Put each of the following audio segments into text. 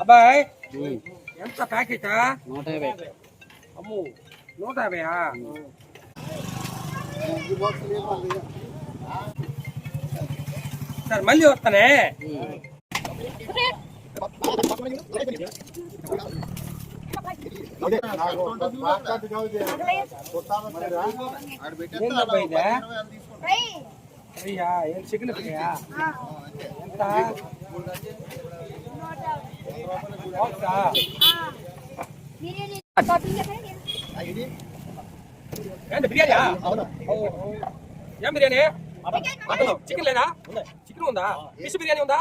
అబ్బాయి ఎంత ప్యాకెట్? 150. అమ్మో 150. సరే మళ్ళీ వస్తానే. చికెన్ ఫ్రైయా? ఎంత? బిర్యానీ? ఏం బిర్యానీ? చికెన్ లేదా? చికెన్ ఉందా? ఫిష్ బిర్యానీ ఉందా?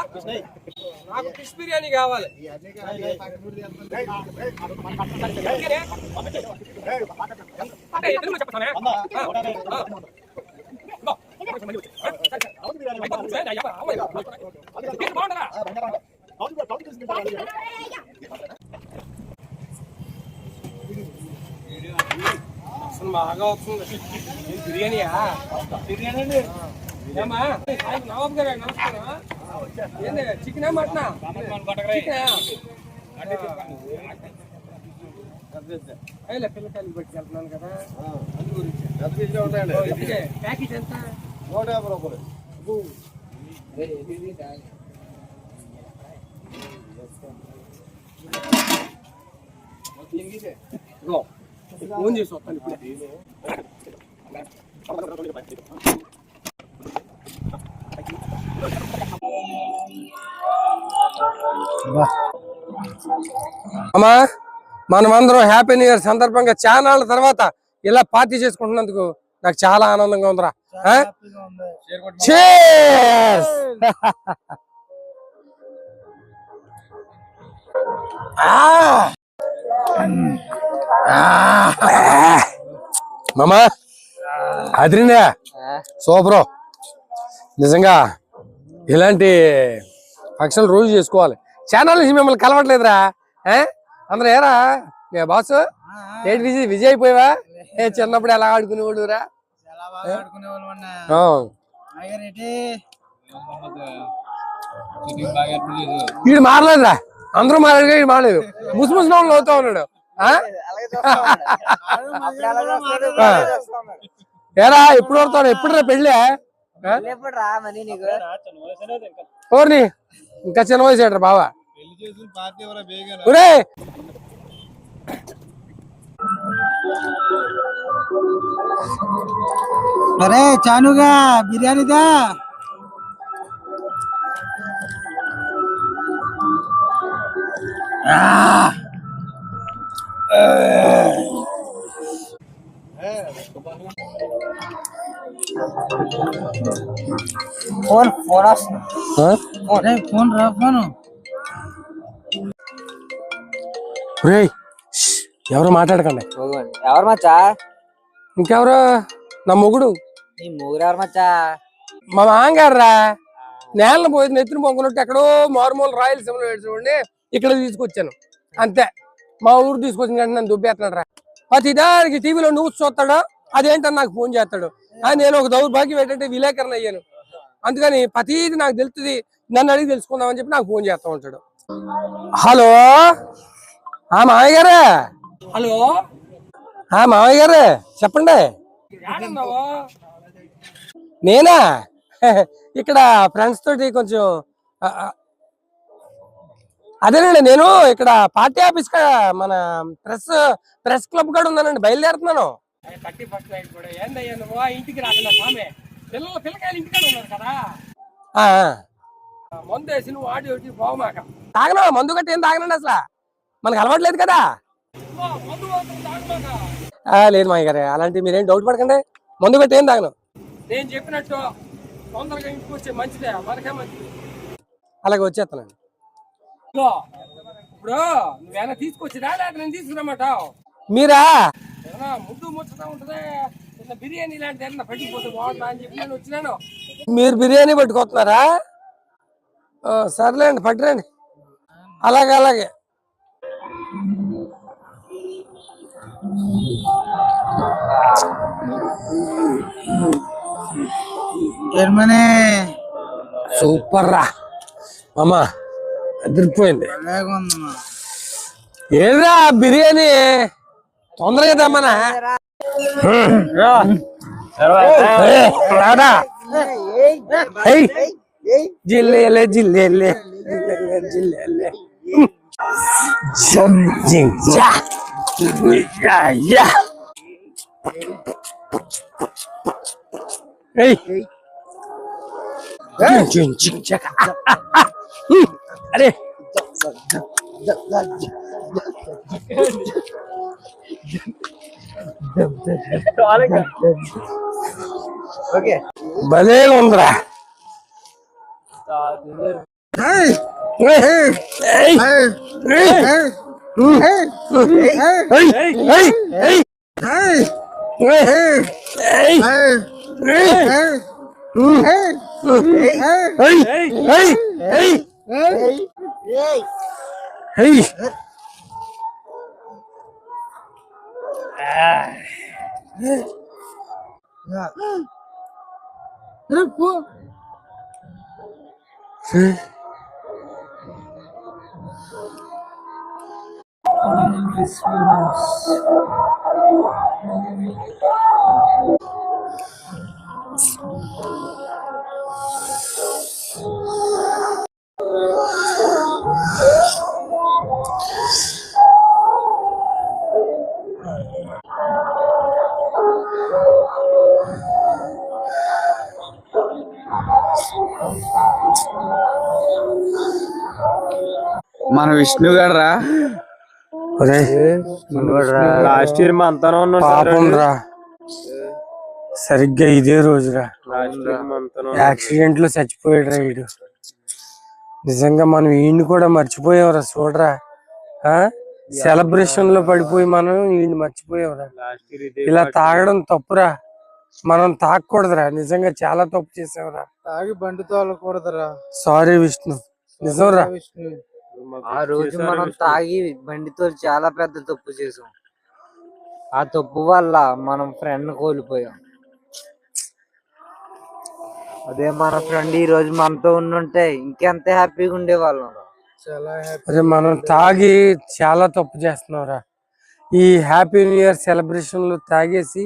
నాకు ఫిష్ బిర్యానీ కావాలి. చెప్పానే బాగా వస్తుంది బిర్యానీయా? బిర్యానీ అండి. ఏమా నవాబ్ గారు నమస్కారం. ఏంది చికెనా మటనా? అయ్యలే పిల్లకాయలు పెట్టి వెళ్తున్నాను కదా, ప్యాకెట్ ఎంత? 150 రూపాయలు. ఫోన్ చేసి వస్తాను ఇప్పుడు. అమ్మా మనమందరం హ్యాపీ న్యూ ఇయర్ సందర్భంగా చాలా నాళ్ళ తర్వాత ఇలా పార్టీ చేసుకుంటున్నందుకు నాకు చాలా ఆనందంగా ఉందిరా. మామా అదిరిందా? సూపరు. నిజంగా ఇలాంటి ఫంక్షన్లు రోజు చేసుకోవాలి. ఛానల్ నుంచి మిమ్మల్ని కలవట్లేదురా. అందరూ ఏరా బాసు ఏంటి విజయ్ అయిపోయావా? చిన్నప్పుడు ఎలా ఆడుకునేవాడురా? వీడు మారలేదురా, అందరూ మారాడు, వీడు మారలేదు. ముసి నోళ్ళు అవుతా ఉన్నాడు. ఏరా ఎప్పుడు వస్తాడు? ఎప్పుడు రా పెళ్ళి? ఓర్ని ఇంకా చిన్న వయసు ఏట్రా బావా. అరే చానుగా బిర్యానీదా? ఫోన్ ఫోన్ ఫోన్ రా ఫోన్. ఎవరు మాట్లాడకండి. ఎవరు మచ్చా? ఇంకెవరు? నా మొగుడు. నీ మొగుడు ఎవరు మచ్చా? మా మామగారు రా. నేలను పోయి నెత్తిని పొంగునట్టు ఎక్కడో మారుమూల రాయలసీమలో చూడండి ఇక్కడ తీసుకొచ్చాను అంతే. మా ఊరు తీసుకొచ్చిన కంటే నన్ను దుబ్బేస్తున్నాడు రా. ప్రతి దానికి టీవీలో న్యూస్ చూస్తాడు, అదేంటని నాకు ఫోన్ చేస్తాడు. నేను ఒక దౌర్భాగ్యం ఏంటంటే విలేకరణ అయ్యాను, అందుకని ప్రతిది నాకు తెలుస్తుంది, నన్ను అడిగి తెలుసుకుందామని చెప్పి నాకు ఫోన్ చేస్తా ఉంటాడు. హలో మామయ్య గారు. హలో మామయ్య గారు చెప్పండి. నేనా ఇక్కడ ఫ్రెండ్స్ తోటి కొంచెం అదేనండి, నేను ఇక్కడ పార్టీ ఆఫీస్ మన ప్రెస్ క్లబ్ కూడా ఉన్నానండి, బయలుదేరుతున్నాను. 31st నైట్ కూడా ఏందయ్యా నువ్వు ఇంటికి రాకుండా స్వామి? పిల్లకాయలు ఇంటికాడ ఉన్నారు కదా. మందు వేసి నువ్వు ఆడి ఒకటి బాగుమాక తాగను. మందు గట్టి ఏం తాగనండి, అసలు మనకు అలవాట్లేదు కదా. లేదు మాయ గారు, అలాంటి మీరేం డౌట్ పడకండి. మందు గట్టి ఏం తాగను. నేను చెప్పినట్టు తొందరగా ఇంటికి వచ్చే మంచిదే, మనకే మంచిది. అలాగే వచ్చేస్తానండి. ఇప్పుడు నువ్వేనా తీసుకొచ్చిరా లేదా నేను తీసుకురామంటావు? మీరా ముద్దు ముచ్చటా ఉంటది, బిర్యానీ లాంటిది ఏమన్నా పట్టిపోతే బాగుంటుందా అని చెప్పి నేను వచ్చినాను. మీరు బిర్యానీ పట్టుకొస్తున్నారా? సర్లేండి పట్టురండి. అలాగే అలాగే. జర్మనీ సూపర్ రా మామా, అదిరిపోయింది. ఏదిరా బిర్యానీ తొందరగా తెమ్మనా? జిల్లేలే జిల్లేలే జిల్లేలే అరే భలే ఉందిరా. మన విష్ణు గారు రా. లాస్ట్ ఇయర్ మా అంతా పాపం రా, సరిగ్గా ఇదే రోజురా యాక్సిడెంట్ లో చచ్చిపోయాడు రా వీడు. నిజంగా మనం వీడిని కూడా మర్చిపోయావురా. చూడరా, సెలబ్రేషన్ లో పడిపోయి మనం వీడిని మర్చిపోయావురా. ఇలా తాగడం తప్పురా, మనం తాగకూడదురా. నిజంగా చాలా తప్పు చేసావురా. తాగి బండి తోలకూడదురా. సారీ విష్ణు, నిజంరా. ఆ రోజు మనం తాగి బండితో చాలా పెద్ద తప్పు చేసాం. ఆ తప్పు వల్ల మనం ఫ్రెండ్ కోల్పోయాం. అదే మన ఫ్రెండ్ ఈ రోజు మనతో ఉండుంటే ఇంకెంత హ్యాపీగా ఉండేవాళ్ళం. అరే మనం తాగి చాలా తప్పు చేస్తున్నావురా. ఈ హ్యాపీ న్యూ ఇయర్ సెలబ్రేషన్ లో తాగేసి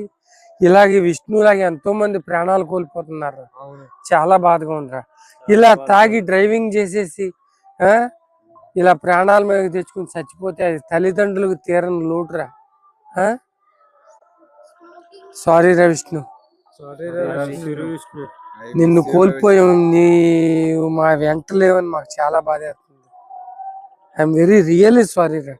ఇలాగే విష్ణులాగే ఎంతో మంది ప్రాణాలు కోల్పోతున్నారు. చాలా బాధగా ఉందిరా. ఇలా తాగి డ్రైవింగ్ చేసేసి ఇలా ప్రాణాల మీద తెచ్చుకుని చచ్చిపోతే అది తల్లిదండ్రులకు తీరని లోటురా. సారీ రా విష్ణు, నిన్ను కోల్పోయాం. నీవు మా వెంట లేవని మాకు చాలా బాధ అవుతుంది. ఐఎమ్ వెరీ రియల్లీ సారీ రా.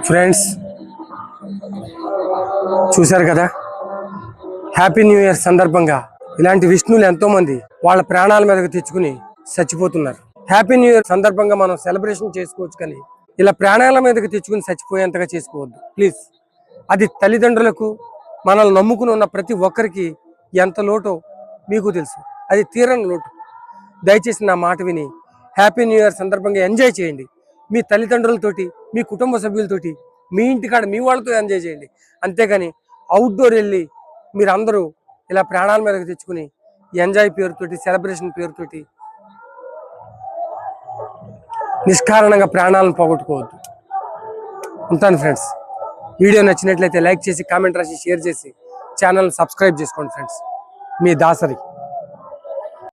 ఫ్రెండ్స్, చూశారు కదా, హ్యాపీ న్యూ ఇయర్ సందర్భంగా ఇలాంటి విష్ణువులు ఎంతో మంది వాళ్ళ ప్రాణాల మీదకి తెచ్చుకుని చచ్చిపోతున్నారు. హ్యాపీ న్యూ ఇయర్ సందర్భంగా మనం సెలబ్రేషన్ చేసుకోవచ్చు, కానీ ఇలా ప్రాణాల మీదకి తెచ్చుకుని చచ్చిపోయేంతగా చేసుకోవద్దు ప్లీజ్. అది తల్లిదండ్రులకు, మనల్ని నమ్ముకుని ఉన్న ప్రతి ఒక్కరికి ఎంత లోటో మీకు తెలుసు. అది తీరని లోటు. దయచేసి నా మాట విని హ్యాపీ న్యూ ఇయర్ సందర్భంగా ఎంజాయ్ చేయండి. మీ తల్లిదండ్రులతోటి, మీ కుటుంబ సభ్యులతోటి, మీ ఇంటికాడ మీ వాళ్ళతో ఎంజాయ్ చేయండి. అంతేగాని అవుట్డోర్ వెళ్ళి మీరందరూ ఇలా ప్రాణాల మీదకి తెచ్చుకుని ఎంజాయ్ పేరుతోటి, సెలబ్రేషన్ పేరుతోటి నిష్కారణంగా ప్రాణాలను పోగొట్టుకోవద్దు. ఉంటాను ఫ్రెండ్స్. వీడియో నచ్చినట్లయితే లైక్ చేసి, కామెంట్ రాసి, షేర్ చేసి ఛానల్ సబ్స్క్రైబ్ చేసుకోండి ఫ్రెండ్స్. మీ దాసరి.